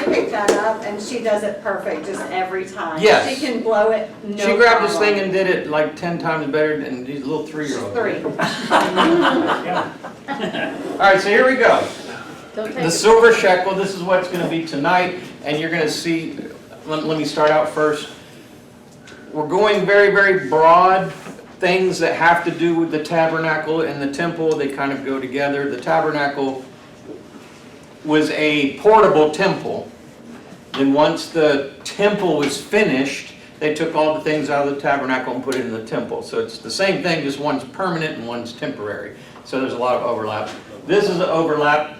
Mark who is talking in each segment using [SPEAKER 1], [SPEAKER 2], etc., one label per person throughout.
[SPEAKER 1] picked that up, and she does it perfect just every time.
[SPEAKER 2] Yes.
[SPEAKER 1] She can blow it, no
[SPEAKER 2] She grabbed this
[SPEAKER 1] problem.
[SPEAKER 2] thing and did it like 10 times better than these little
[SPEAKER 1] She's
[SPEAKER 2] 3-year-olds.
[SPEAKER 1] 3.
[SPEAKER 2] All right, so here we go.
[SPEAKER 1] Don't take
[SPEAKER 2] The
[SPEAKER 1] it.
[SPEAKER 2] silver shekel, this is what's going to be tonight, and you're going to see, let me start out first. We're going very, very broad things that have to do with the tabernacle and the temple. They kind of go together. The tabernacle was a portable temple. Then once the temple was finished, they took all the things out of the tabernacle and put it in the temple. So it's the same thing, just one's permanent and one's temporary. So there's a lot of overlap. This is the overlap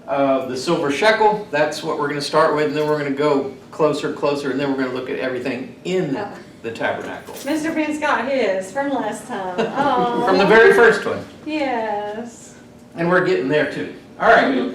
[SPEAKER 2] of the silver shekel. That's what we're going to start with, and then we're going to go closer, and then we're going to look at everything in the tabernacle.
[SPEAKER 1] Mr. Vince got his from last time. Oh.
[SPEAKER 2] From the very first one.
[SPEAKER 1] Yes.
[SPEAKER 2] And we're getting there too. All right.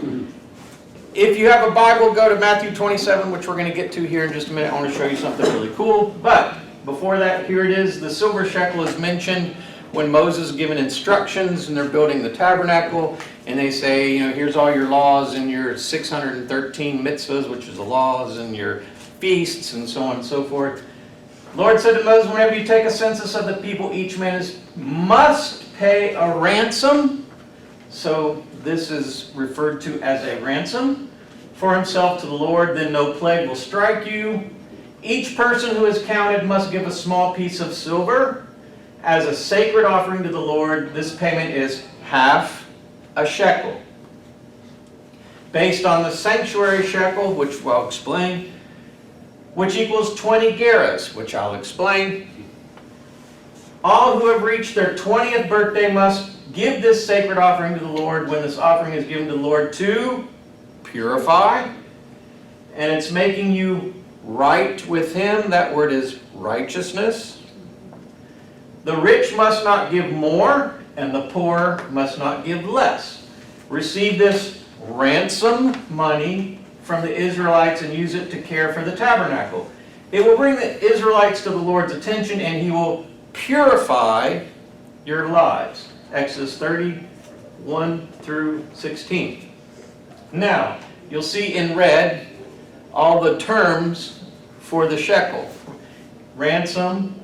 [SPEAKER 2] If you have a Bible, go to Matthew 27, which we're going to get to here in just a minute. I want to show you something really cool. But before that, here it is. The silver shekel is mentioned when Moses is given instructions and they're building the tabernacle. And they say, you know, here's all your laws and your 613 mitzvahs, which is the laws, and your feasts, and so on and so forth. Lord said to Moses, whenever you take a census of the people, each man must pay a ransom. So this is referred to as a ransom for himself to the Lord. Then no plague will strike you. Each person who is counted must give a small piece of silver as a sacred offering to the Lord. This payment is half a shekel. Based on the sanctuary shekel, which I'll explain, which equals 20 gerahs, which I'll explain. All who have reached their 20th birthday must give this sacred offering to the Lord when this offering is given to the Lord to purify. And it's making you right with Him. That word is righteousness. The rich must not give more, and the poor must not give less. Receive this ransom money from the Israelites and use it to care for the tabernacle. It will bring the Israelites to the Lord's attention, and He will purify your lives. Exodus 30:1 through 16. Now, you'll see in red all the terms for the shekel. Ransom,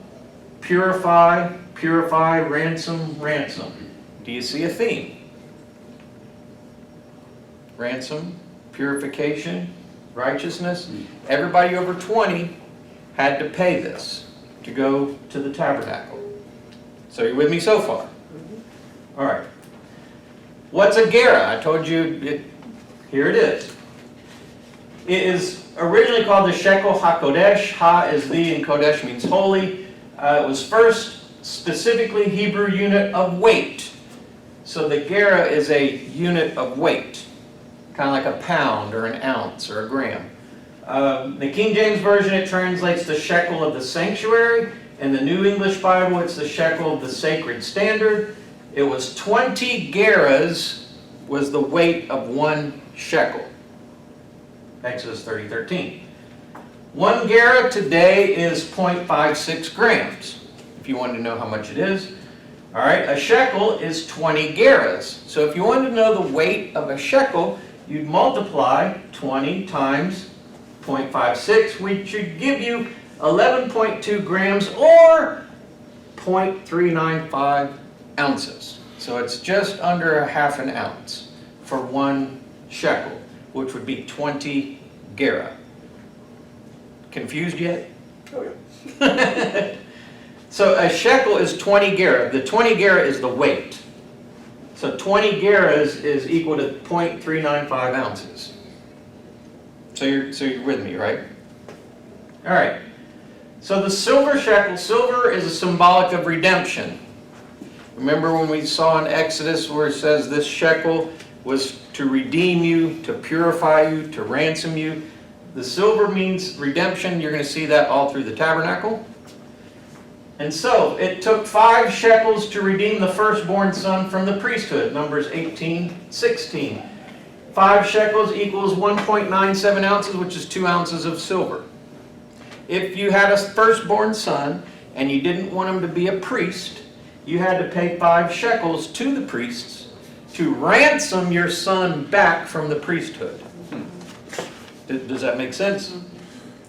[SPEAKER 2] purify, ransom. Do you see a theme? Ransom, purification, righteousness. Everybody over 20 had to pay this to go to the tabernacle. So you're with me so far? All right. What's a gerah? I told you, here it is. It is originally called the Shekel HaKodesh. Ha is the, and Kodesh means holy. It was first specifically Hebrew unit of weight. So the gerah is a unit of weight, kind of like a pound or an ounce or a gram. The King James Version, it translates the shekel of the sanctuary. In the New English Bible, it's the shekel of the sacred standard. It was 20 gerahs was the weight of 1 shekel. Exodus 30:13. 1 gerah today is 0.56 grams, if you wanted to know how much it is. All right, a shekel is 20 gerahs. So if you wanted to know the weight of a shekel, you'd multiply 20 times 0.56, which should give you 11.2 grams or 0.395 ounces. So it's just under a half an ounce for 1 shekel, which would be 20 gerah. Confused yet?
[SPEAKER 3] Oh, yeah.
[SPEAKER 2] So a shekel is 20 gerah. The 20 gerah is the weight. So 20 gerahs is equal to 0.395 ounces. So you're with me, right? All right. So the silver shekel, silver is a symbolic of redemption. Remember when we saw in Exodus where it says this shekel was to redeem you, to purify you, to ransom you. The silver means redemption. You're going to see that all through the tabernacle. And so it took 5 shekels to redeem the firstborn son from the priesthood. Numbers 18:16. 5 shekels equals 1.97 ounces, which is 2 ounces of silver. If you had a firstborn son and you didn't want him to be a priest, you had to pay 5 shekels to the priests to ransom your son back from the priesthood. Does that make sense?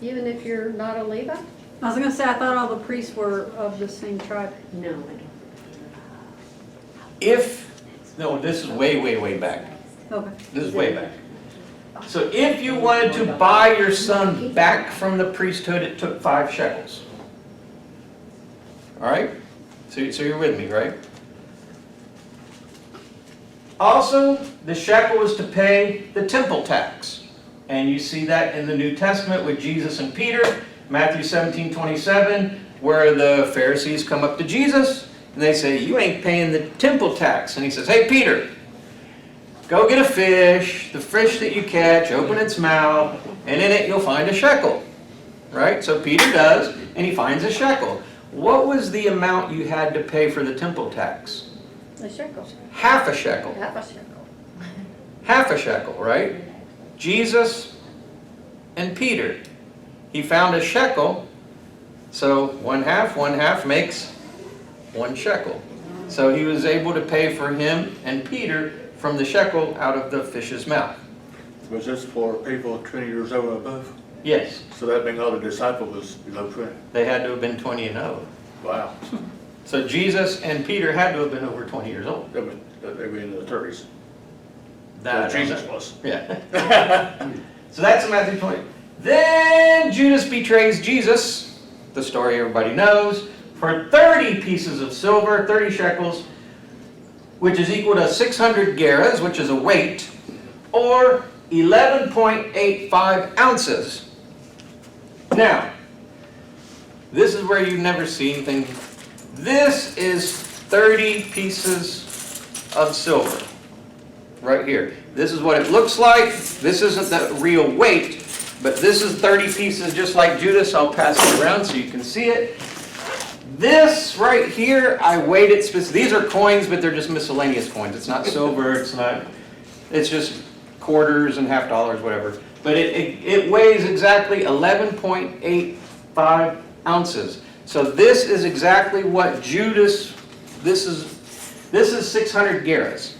[SPEAKER 4] Even if you're not a Levite?
[SPEAKER 5] I was gonna say, I thought all the priests were of the same tribe.
[SPEAKER 4] No, I don't.
[SPEAKER 2] No, this is way, way, way back.
[SPEAKER 5] Okay.
[SPEAKER 2] This is way back. So if you wanted to buy your son back from the priesthood, it took 5 shekels. All right? So you're with me, right? Also, the shekel was to pay the temple tax. And you see that in the New Testament with Jesus and Peter, Matthew 17:27, where the Pharisees come up to Jesus and they say, "You ain't paying the temple tax." And he says, "Hey, Peter, go get a fish, the fish that you catch, open its mouth, and in it you'll find a shekel." Right? So Peter does, and he finds a shekel. What was the amount you had to pay for the temple tax?
[SPEAKER 4] A shekel.
[SPEAKER 2] Half a shekel.
[SPEAKER 4] Half a shekel.
[SPEAKER 2] Half a shekel, right? Jesus and Peter. He found a shekel, so one half makes 1 shekel. So he was able to pay for him and Peter from the shekel out of the fish's mouth.
[SPEAKER 3] Was this for people 20 years old and above?
[SPEAKER 2] Yes,
[SPEAKER 3] So that being all the disciple was below 20.
[SPEAKER 2] they had to have been 20 and over.
[SPEAKER 3] Wow.
[SPEAKER 2] So Jesus and Peter had to have been over 20 years old.
[SPEAKER 3] They were in the 30s.
[SPEAKER 2] That
[SPEAKER 3] Jesus was.
[SPEAKER 2] Yeah. So that's in Matthew 20. Then Judas betrays Jesus, the story everybody knows, for 30 pieces of silver, 30 shekels, which is equal to 600 gerahs, which is a weight, or 11.85 ounces. Now, this is where you've never seen anything. This is 30 pieces of silver. Right here. This is what it looks like. This isn't the real weight, but this is 30 pieces just like Judas. I'll pass it around so you can see it. This right here, I weighed it specifically. These are coins, but they're just miscellaneous coins. It's not silver, it's just quarters and half dollars, whatever. But it weighs exactly 11.85 ounces. So this is exactly what Judas, this is 600 gerahs.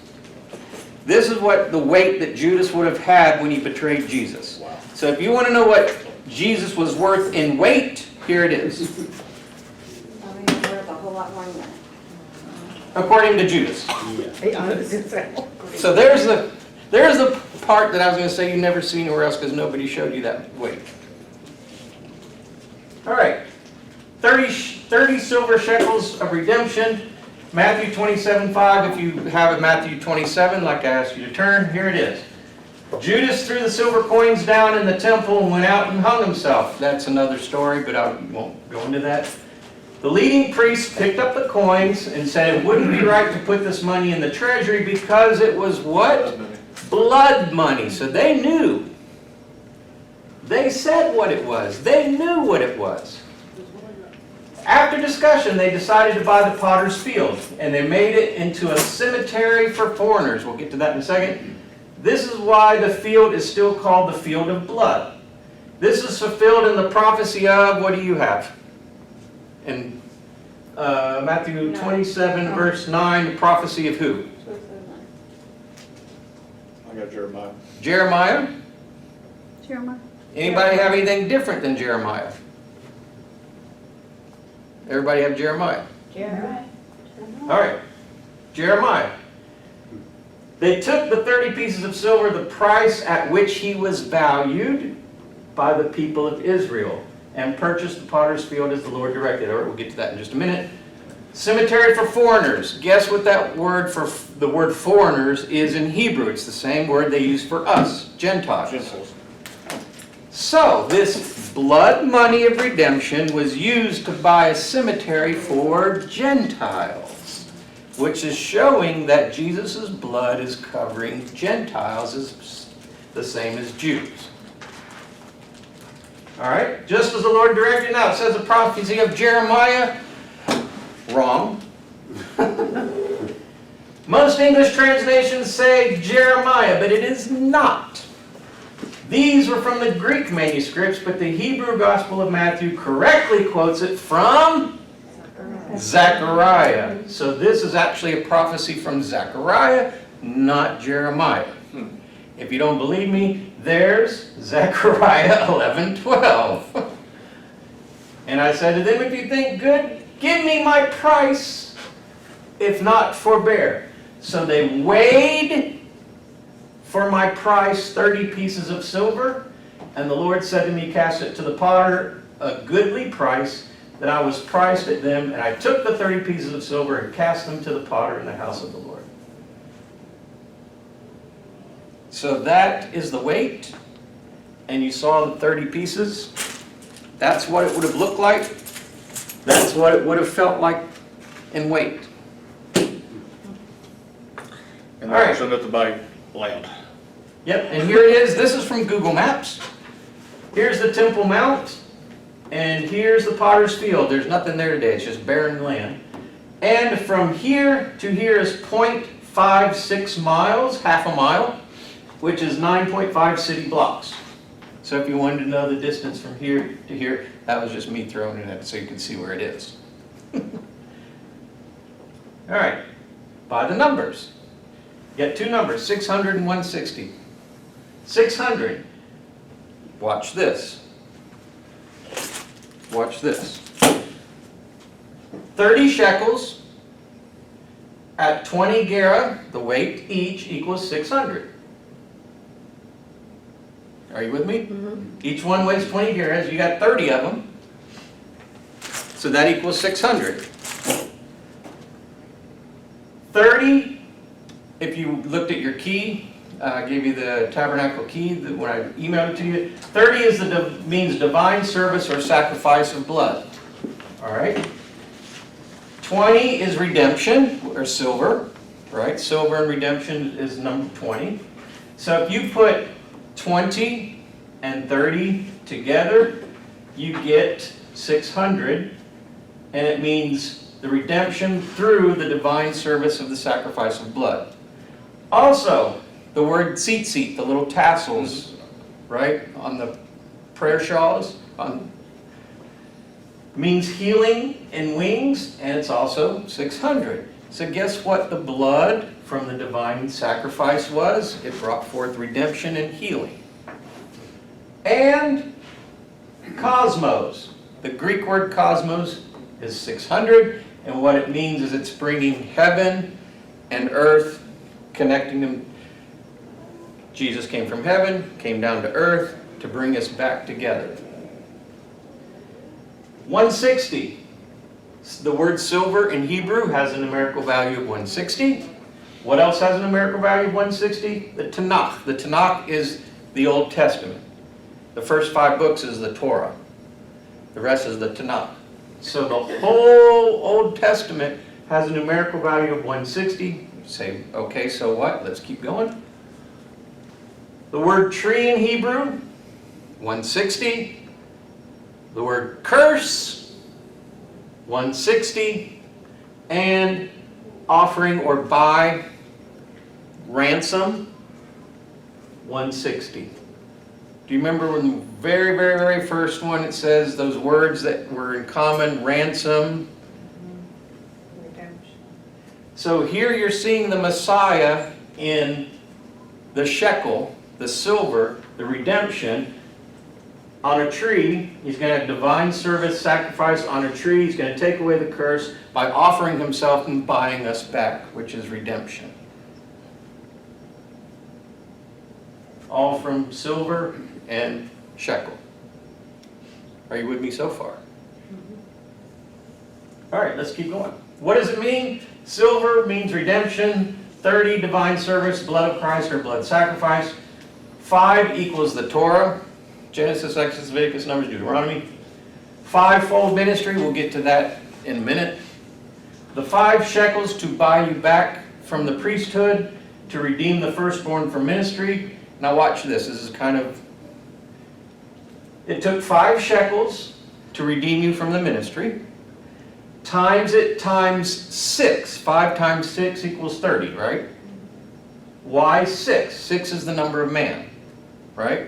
[SPEAKER 2] This is what the weight that Judas would have had when he betrayed Jesus.
[SPEAKER 3] Wow.
[SPEAKER 2] So if you want to know what Jesus was worth in weight, here it is.
[SPEAKER 1] Worth a whole lot more than that.
[SPEAKER 2] According to Judas.
[SPEAKER 4] Yeah.
[SPEAKER 2] So there's the part that I was going to say you never see anywhere else because nobody showed you that weight. All right. 30 silver shekels of redemption. Matthew 27:5, if you have a Matthew 27, like I asked you to turn, here it is. Judas threw the silver coins down in the temple and went out and hung himself. That's another story, but I won't go into that. The leading priests picked up the coins and said it wouldn't be right to put this money in the treasury because it was what? Blood money. So they knew. They said what it was. They knew what it was. After discussion, they decided to buy the potter's field, and they made it into a cemetery for foreigners. We'll get to that in a second. This is why the field is still called the field of blood. This is fulfilled in the prophecy of, what do you have? In Matthew 27, verse 9, the prophecy of who?
[SPEAKER 3] I got Jeremiah.
[SPEAKER 2] Jeremiah?
[SPEAKER 5] Jeremiah.
[SPEAKER 2] Anybody have anything different than Jeremiah? Everybody have Jeremiah?
[SPEAKER 1] Jeremiah.
[SPEAKER 2] All right. Jeremiah. They took the 30 pieces of silver, the price at which he was valued by the people of Israel, and purchased the potter's field as the Lord directed. All right, we'll get to that in just a minute. Cemetery for foreigners. Guess what that word for the word foreigners is in Hebrew? It's the same word they use for us, Gentiles.
[SPEAKER 3] Gentiles.
[SPEAKER 2] So, this blood money of redemption was used to buy a cemetery for Gentiles, which is showing that Jesus' blood is covering Gentiles as the same as Jews. All right? Just as the Lord directed. Now, it says the prophecy of Jeremiah. Wrong. Most English translations say Jeremiah, but it is not. These were from the Greek manuscripts, but the Hebrew Gospel of Matthew correctly quotes it from Zechariah. So this is actually a prophecy from Zechariah, not Jeremiah. If you don't believe me, There's Zechariah 11:12. And I said to them, if you think good, give me my price. If not, forbear. So they weighed for my price 30 pieces of silver. And the Lord said to me, cast it to the potter, a goodly price, that I was priced at them. And I took the 30 pieces of silver and cast them to the potter in the house of the Lord. So that is the weight. And you saw the 30 pieces. That's what it would have looked like. That's what it would have felt like in weight.
[SPEAKER 3] And
[SPEAKER 2] All right.
[SPEAKER 3] that's enough to buy land.
[SPEAKER 2] Yep, and here it is. This is from Google Maps. Here's the Temple Mount, and here's the Potter's Field. There's nothing there today. It's just barren land. And from here to here is 0.56 miles, half a mile, which is 9.5 city blocks. So if you wanted to know the distance from here to here, that was just me throwing it in so you can see where it is. All right, by the numbers. You got two numbers, 600 and 160. 600. Watch this. Watch this. 30 shekels at 20 gera, the weight each equals 600. Are you with me?
[SPEAKER 4] Mm-hmm.
[SPEAKER 2] Each one weighs 20 geras. You got 30 of them. So that equals 600. 30, if you looked at your key, I gave you the Tabernacle key when I emailed it to you. 30 is means divine service or sacrifice of blood. All right. 20 is redemption or silver, right? Silver and redemption is number 20. So if you put 20 and 30 together, you get 600, and it means the redemption through the divine service of the sacrifice of blood. Also, the word tzitzit, the little tassels, right, on the prayer shawls, means healing in wings, and it's also 600. So guess what the blood from the divine sacrifice was? It brought forth redemption and healing. And cosmos. The Greek word cosmos is 600, and what it means is it's bringing heaven and earth, connecting them. Jesus came from heaven, came down to earth to bring us back together. 160. The word silver in Hebrew has a numerical value of 160. What else has a numerical value of 160? The Tanakh. The Tanakh is the Old Testament. The first 5 books is the Torah. The rest is the Tanakh. So the whole Old Testament has a numerical value of 160. You say, okay, so what? Let's keep going. The word tree in Hebrew, 160. The word curse, 160. And offering or buy, ransom, 160. Do you remember when the very, very, very first one, it says those words that were in common, ransom?
[SPEAKER 1] Redemption.
[SPEAKER 2] So here you're seeing the Messiah in the shekel, the silver, the redemption, on a tree. He's going to have divine service, sacrifice on a tree. He's going to take away the curse by offering himself and buying us back, which is redemption. All from silver and shekel. Are you with me so far? All right, let's keep going. What does it mean? Silver means redemption. 30, divine service, blood of Christ or blood sacrifice. 5 equals the Torah. Genesis, Exodus, Leviticus, Numbers, Deuteronomy. 5-fold ministry, we'll get to that in a minute. The 5 shekels to buy you back from the priesthood, to redeem the firstborn from ministry. Now watch this. This is kind of... It took 5 shekels to redeem you from the ministry. Times it times 6. 5 times 6 equals 30, right? Why 6? 6 is the number of man, right?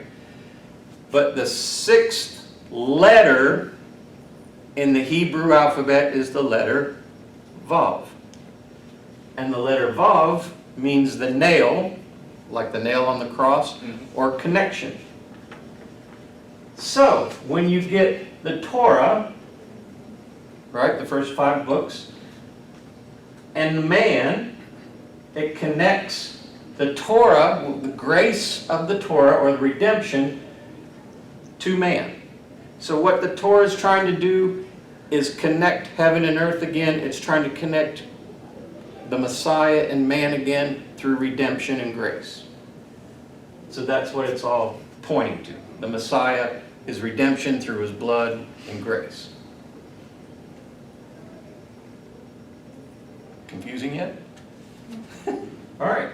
[SPEAKER 2] But the 6th letter in the Hebrew alphabet is the letter Vav. And the letter Vav means the nail like the nail on the cross, or connection. So, when you get the Torah, right, the first 5 books, and the man, it connects the Torah, the grace of the Torah, or the redemption, to man. So what the Torah is trying to do is connect heaven and earth again. It's trying to connect the Messiah and man again through redemption and grace. So that's what it's all pointing to. The Messiah is redemption through his blood and grace. Confusing yet? All right.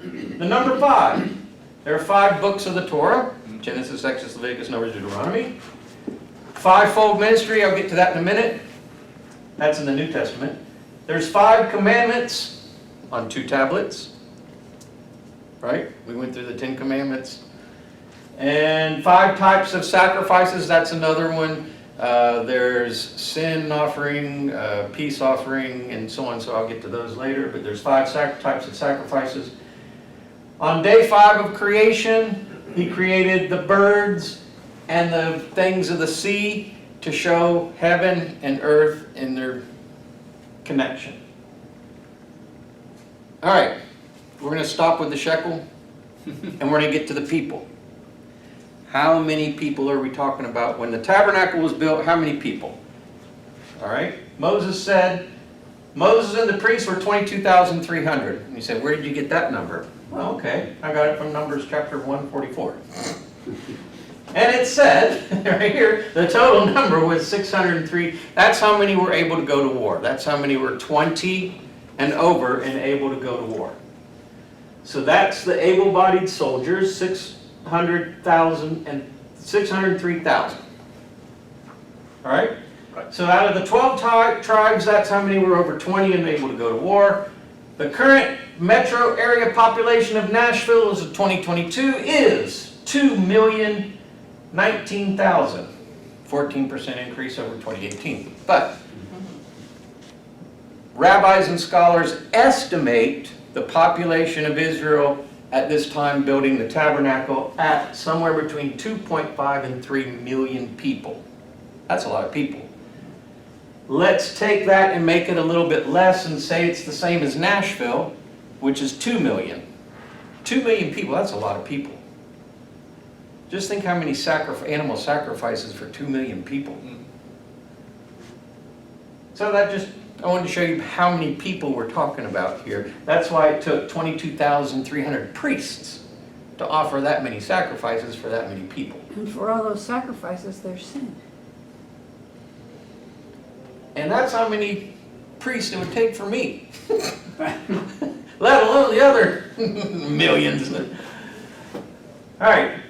[SPEAKER 2] The number 5. There are 5 books of the Torah: Genesis, Exodus, Leviticus, Numbers, Deuteronomy. 5-fold ministry, I'll get to that in a minute. That's in the New Testament. There's 5 commandments on 2 tablets. Right? We went through the 10 commandments. And 5 types of sacrifices, that's another one. There's sin offering, peace offering, and so on, so I'll get to those later. But there's 5 types of sacrifices. On day 5 of creation, he created the birds and the things of the sea to show heaven and earth in their connection. All right, we're going to stop with the shekel, and we're going to get to the people. How many people are we talking about? When the tabernacle was built, how many people? All right, Moses and the priests were 22,300. And you said, where did you get that number? Well, okay, I got it from Numbers chapter 144. And it said, right here, the total number was 603. That's how many were able to go to war. That's how many were 20 and over and able to go to war. So that's the able-bodied soldiers, 600,000 and 603,000. All right? So out of the 12 tribes, that's how many were over 20 and able to go to war. The current metro area population of Nashville as of 2022 is 2,019,000. 14% increase over 2018. But rabbis and scholars estimate the population of Israel at this time building the tabernacle at somewhere between 2.5 and 3 million people. That's a lot of people. Let's take that and make it a little bit less and say it's the same as Nashville, which is 2 million. 2 million people, that's a lot of people. Just think how many animal sacrifices for 2 million people. So I wanted to show you how many people we're talking about here. That's why it took 22,300 priests to offer that many sacrifices for that many people.
[SPEAKER 5] And for all those sacrifices, there's sin.
[SPEAKER 2] And that's how many priests it would take for me. Let alone the other millions. All right.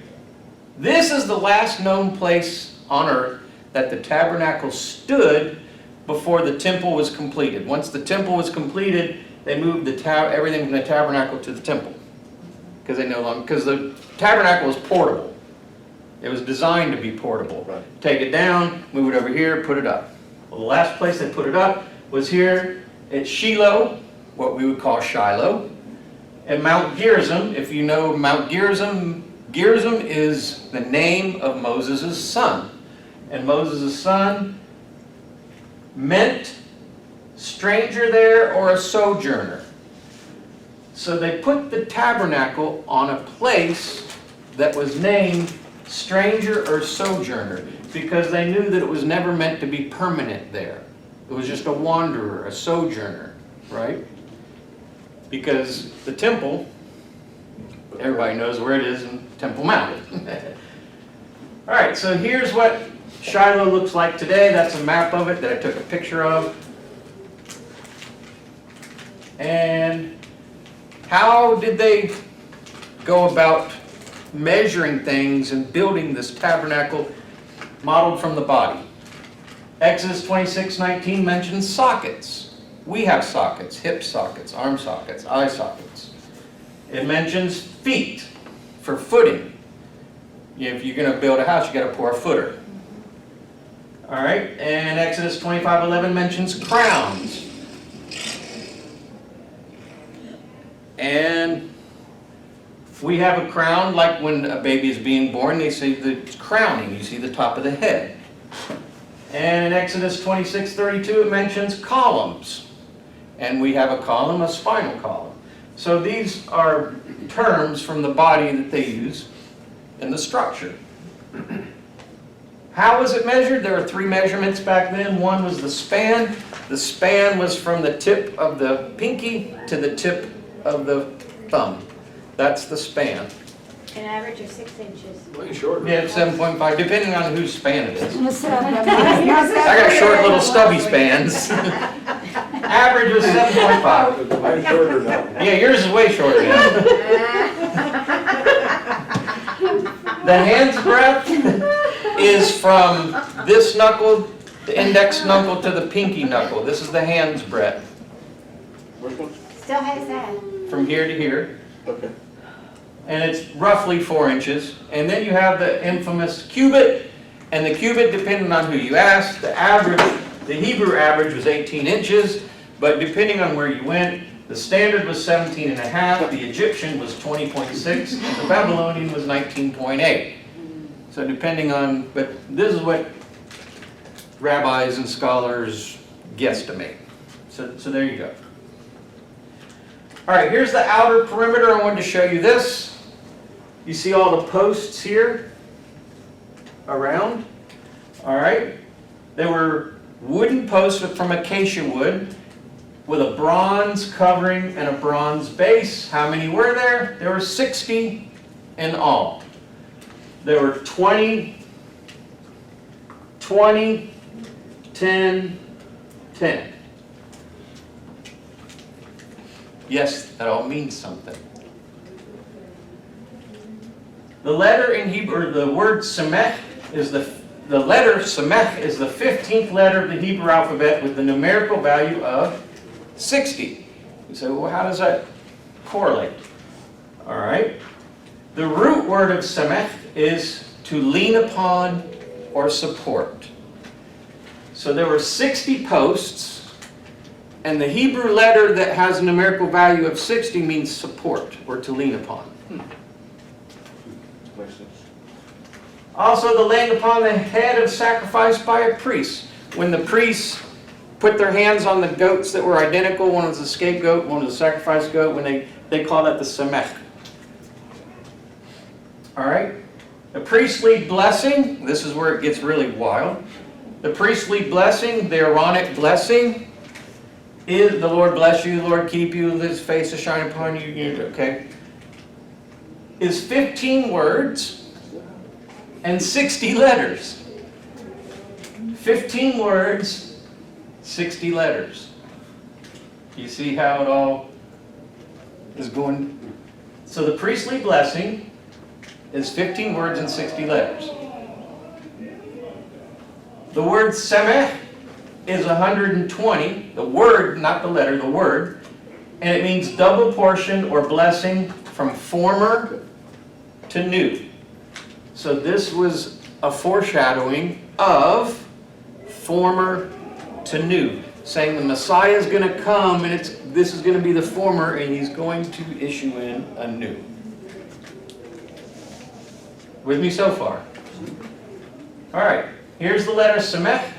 [SPEAKER 2] This is the last known place on earth that the tabernacle stood before the temple was completed. Once the temple was completed, they moved everything from the tabernacle to the temple. Because the tabernacle was portable. It was designed to be portable. Right. Take it down, move it over here, put it up. Well, the last place they put it up was here at Shiloh, what we would call Shiloh, and Mount Gerizim. If you know Mount Gerizim, Gerizim is the name of Moses' son. And Moses' son meant stranger there or a sojourner. So they put the tabernacle on a place that was named stranger or sojourner because they knew that it was never meant to be permanent there. It was just a wanderer, a sojourner, right? Because the temple, everybody knows where it is in Temple Mount. All right, so here's what Shiloh looks like today. That's a map of it that I took a picture of. And how did they go about measuring things and building this tabernacle modeled from the body? Exodus 26:19 mentions sockets. We have sockets, hip sockets, arm sockets, eye sockets. It mentions feet for footing. If you're going to build a house, you got to pour a footer. All right, and Exodus 25:11 mentions crowns. And We have a crown, like when a baby is being born, they say the crowning, you see the top of the head. And in Exodus 26:32, it mentions columns. And we have a column, a spinal column. So these are terms from the body that they use in the structure. How was it measured? There were 3 measurements back then. One was the span. The span was from the tip of the pinky to the tip of the thumb. That's the span.
[SPEAKER 6] An average of 6 inches.
[SPEAKER 3] Way shorter.
[SPEAKER 2] Yeah, 7.5, depending on whose span it is.
[SPEAKER 6] I
[SPEAKER 2] I got short little stubby spans. Average was 7.5.
[SPEAKER 3] Way shorter now.
[SPEAKER 2] Yeah, yours is way shorter now. The hand's breadth is from this knuckle, the index knuckle, to the pinky knuckle. This is the hand's breadth.
[SPEAKER 3] Which one?
[SPEAKER 6] Still has that.
[SPEAKER 2] From here to here.
[SPEAKER 3] Okay.
[SPEAKER 2] And it's roughly 4 inches. And then you have the infamous cubit. And the cubit, depending on who you ask, the average, the Hebrew average was 18 inches. But depending on where you went, the standard was 17.5, the Egyptian was 20.6, and the Babylonian was 19.8. So depending on, but this is what rabbis and scholars guesstimate. So there you go. All right, here's the outer perimeter. I wanted to show you this. You see all the posts here around? All right. They were wooden posts from acacia wood with a bronze covering and a bronze base. How many were there? There were 60 in all. There were 20, 20, 10, 10. Yes, that all means something. The letter in Hebrew, the word samech, is the letter samech is the 15th letter of the Hebrew alphabet with the numerical value of 60. You say, well, how does that correlate? All right. The root word of samech is to lean upon or support. So there were 60 posts, and the Hebrew letter that has a numerical value of 60 means support or to lean upon.
[SPEAKER 3] Makes sense.
[SPEAKER 2] Also, the laying upon the head of sacrifice by a priest. When the priests put their hands on the goats that were identical, one was a scapegoat, one was a sacrifice goat, when they call that the samech. All right? The priestly blessing, this is where it gets really wild. The priestly blessing, the Aaronic blessing, is the Lord bless you, the Lord keep you, His face to shine upon you, okay? Is 15 words and 60 letters. 15 words, 60 letters. You see how it all is going? So the priestly blessing is 15 words and 60 letters. The word samech is 120, the word, not the letter, the word, and it means double portion or blessing from former to new. So this was a foreshadowing of former to new, saying the Messiah is going to come and this is going to be the former and He's going to issue in a new. With me so far? All right, here's the letter samech.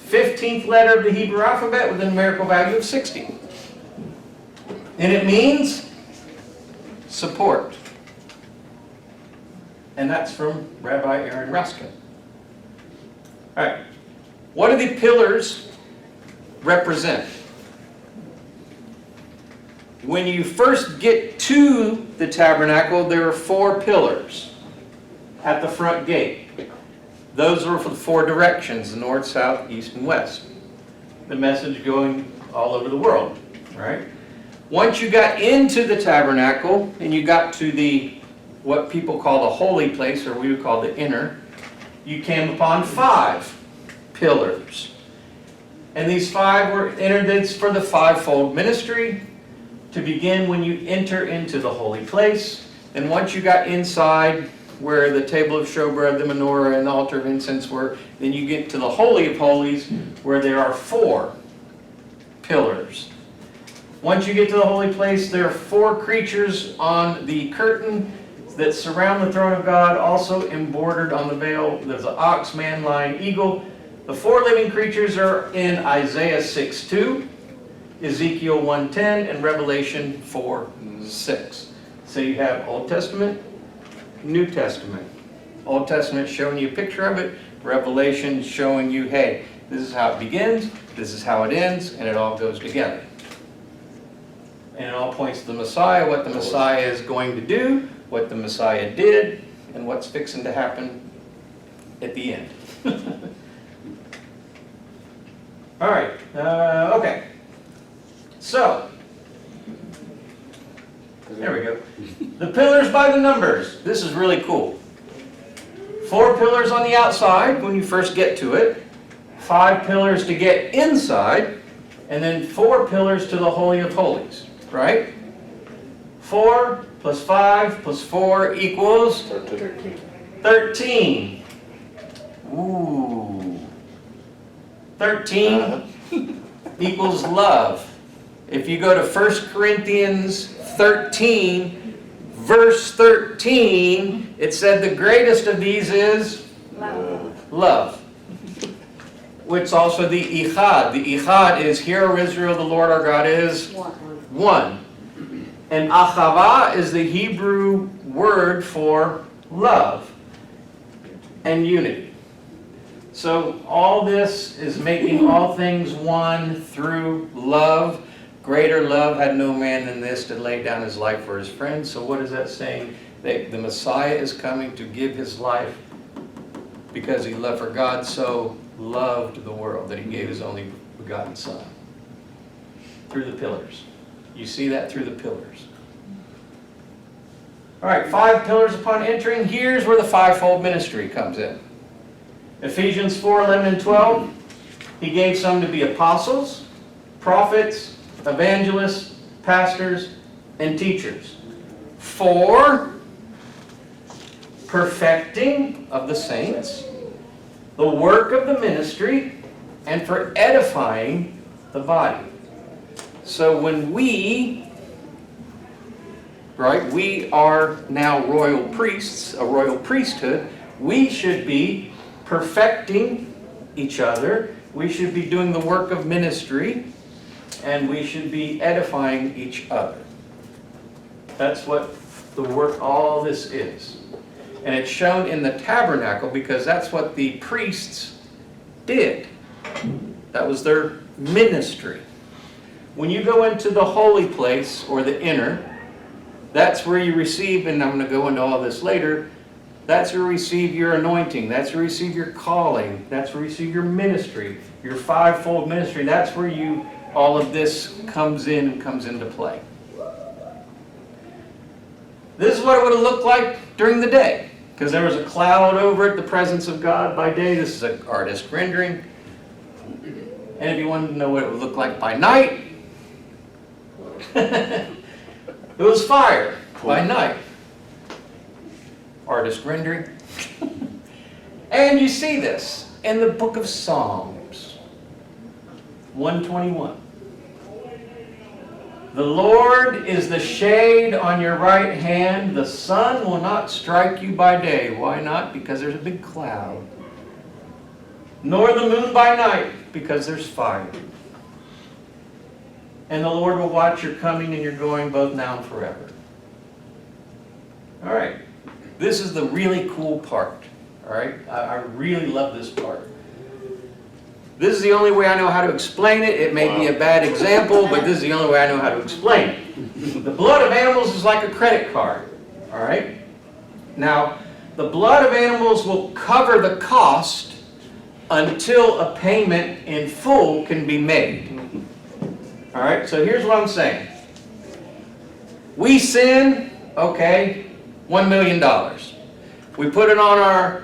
[SPEAKER 2] 15th letter of the Hebrew alphabet with a numerical value of 60. And it means support. And that's from Rabbi Aaron Ruskin. All right, what do the pillars represent? When you first get to the tabernacle, there are 4 pillars at the front gate. Those are for the 4 directions, the north, south, east, and west. The message going all over the world, right? Once you got into the tabernacle and you got to what people call the holy place, or we would call the inner, you came upon 5 pillars. And these 5 were entered for the 5-fold ministry to begin when you enter into the holy place. And once you got inside where the table of showbread, the menorah, and the altar of incense were, then you get to the Holy of Holies where there are 4 pillars. Once you get to the holy place, there are 4 creatures on the curtain that surround the throne of God, also embroidered on the veil. There's an ox, man, lion, eagle. The 4 living creatures are in Isaiah 6:2, Ezekiel 1:10, and Revelation 4:6. So you have Old Testament, New Testament. Old Testament showing you a picture of it, Revelation showing you, hey, this is how it begins, this is how it ends, and it all goes together. And it all points to the Messiah, what the Messiah is going to do, what the Messiah did, and what's fixing to happen at the end. All right, okay. So, there we go. The pillars by the numbers. This is really cool. 4 pillars on the outside when you first get to it. 5 pillars to get inside. And then 4 pillars to the Holy of Holies. Right? 4 plus 5 plus 4 equals 13. Ooh. 13 equals love. If you go to 1 Corinthians 13, verse 13, it said the greatest of these is love. Which also the Echad. The Echad is, Hear, O Israel, the Lord our God is one. And Achava is the Hebrew word for love and unity. So all this is making all things one through love. Greater love had no man than this, to lay down his life for his friends. So what is that saying? That the Messiah is coming to give his life because he loved, for God so loved the world that he gave his only begotten Son. Through the pillars. You see that through the pillars. All right, 5 pillars upon entering. Here's where the fivefold ministry comes in. Ephesians 4:11 and 12. He gave some to be apostles, prophets, evangelists, pastors, and teachers. For perfecting of the saints, the work of the ministry, and for edifying the body. So when we are now royal priests, a royal priesthood, we should be perfecting each other. We should be doing the work of ministry, and we should be edifying each other. That's what the work, all this is. And it's shown in the tabernacle because that's what the priests did. That was their ministry. When you go into the holy place, or the inner, that's where you receive, and I'm going to go into all this later, that's where you receive your anointing, that's where you receive your calling, that's where you receive your ministry, your fivefold ministry. That's where all of this comes in and comes into play. This is what it would have looked like during the day, because there was a cloud over it, the presence of God by day. This is an artist rendering. And if you wanted to know what it would look like by night, it was fire by night. Artist rendering. And you see this in the book of Psalms 121. The Lord is the shade on your right hand. The sun will not strike you by day. Why not? Because there's a big cloud. Nor the moon by night, because there's fire. And the Lord will watch your coming and your going, both now and forever. All right. This is the really cool part. All right. I really love this part. This is the only way I know how to explain it. It may be a bad example, but this is the only way I know how to explain it. The blood of animals is like a credit card. All right. Now, the blood of animals will cover the cost until a payment in full can be made. All right, so here's what I'm saying. We sin, okay, $1 million. We put it on our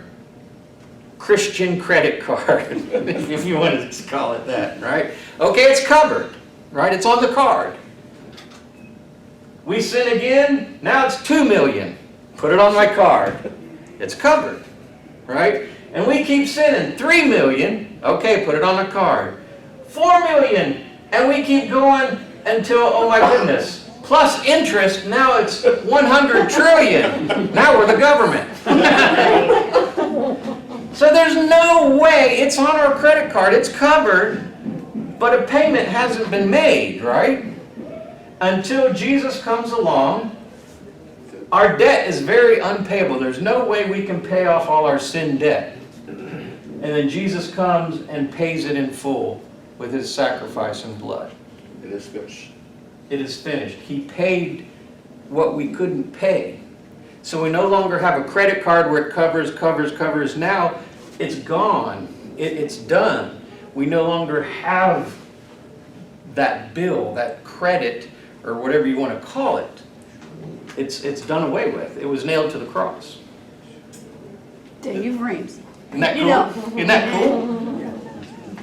[SPEAKER 2] Christian credit card, if you want to call it that, right? Okay, it's covered, right? It's on the card. We sin again, now it's $2 million. Put it on my card. It's covered, right? And we keep sinning. $3 million, okay, put it on the card. $4 million, and we keep going. until, oh my goodness, plus interest, now it's 100 trillion. Now we're the government. So there's no way, it's on our credit card, it's covered, but a payment hasn't been made, right? Until Jesus comes along, our debt is very unpayable. There's no way we can pay off all our sin debt. And then Jesus comes and pays it in full with his sacrifice and blood.
[SPEAKER 3] It is finished.
[SPEAKER 2] It is finished. He paid what we couldn't pay. So we no longer have a credit card where it covers. Now it's gone. It's done. We no longer have that bill, that credit, or whatever you want to call it. It's done away with. It was nailed to the cross.
[SPEAKER 5] Dave Ramsey.
[SPEAKER 2] Isn't that cool? Isn't that cool?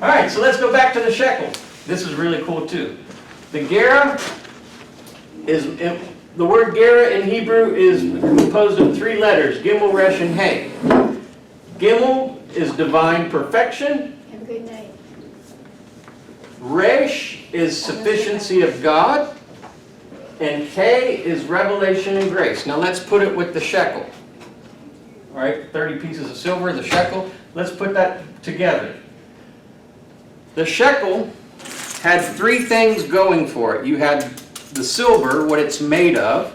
[SPEAKER 2] All right, so let's go back to the shekel. This is really cool too. The gerah is, the word gerah in Hebrew is composed of 3 letters, gimel, resh, and hey. Gimel is divine perfection.
[SPEAKER 6] Have a good night.
[SPEAKER 2] Resh is sufficiency of God. And K is revelation and grace. Now let's put it with the shekel. All right, 30 pieces of silver, the shekel. Let's put that together. The shekel had 3 things going for it. You had the silver, what it's made of.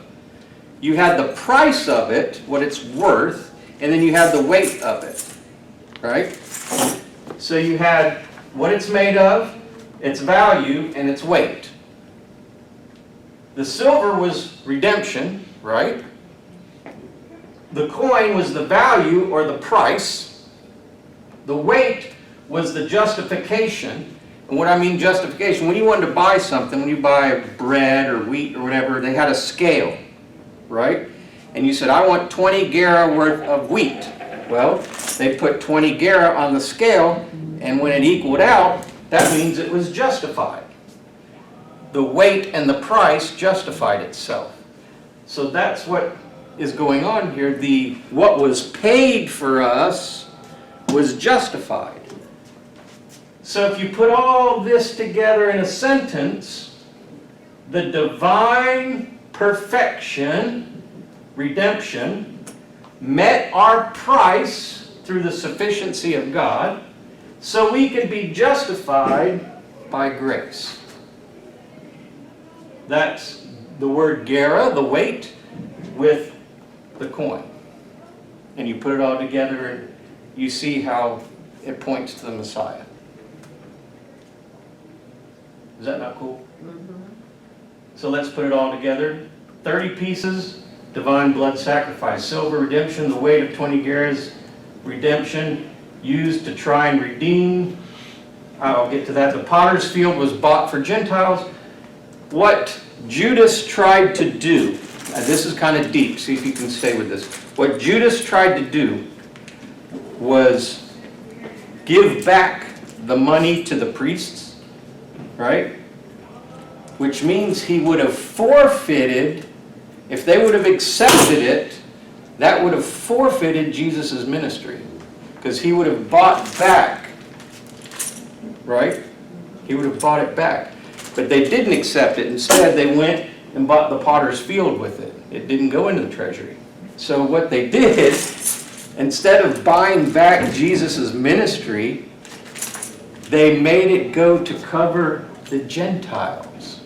[SPEAKER 2] You had the price of it, what it's worth. And then you had the weight of it. Right? So you had what it's made of, its value, and its weight. The silver was redemption, right? The coin was the value or the price. The weight was the justification. And what I mean justification, when you wanted to buy something, when you buy bread or wheat or whatever, they had a scale, right? And you said, I want 20 gerah worth of wheat. Well, they put 20 gerah on the scale, and when it equaled out, that means it was justified. The weight and the price justified itself. So that's what is going on here. What was paid for us was justified. So if you put all this together in a sentence, the divine perfection, redemption, met our price through the sufficiency of God, so we could be justified by grace. That's the word gerah, the weight, with the coin. And you put it all together and you see how it points to the Messiah. Is that not cool? So let's put it all together. 30 pieces, divine blood sacrifice. Silver, redemption, the weight of 20 gerahs, redemption, used to try and redeem. I'll get to that. The potter's field was bought for Gentiles. What Judas tried to do, and this is kind of deep, see if you can stay with this. What Judas tried to do was give back the money to the priests, right? Which means he would have forfeited, if they would have accepted it, that would have forfeited Jesus' ministry. Because he would have bought back, right? He would have bought it back. But they didn't accept it. Instead, they went and bought the potter's field with it. It didn't go into the treasury. So what they did, instead of buying back Jesus' ministry, they made it go to cover the Gentiles.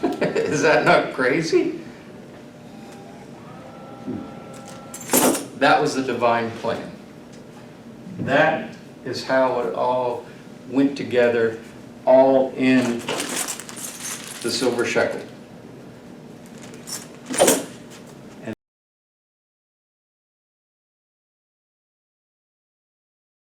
[SPEAKER 2] Is that not crazy? That was the divine plan. That is how it all went together, all in the silver shekel.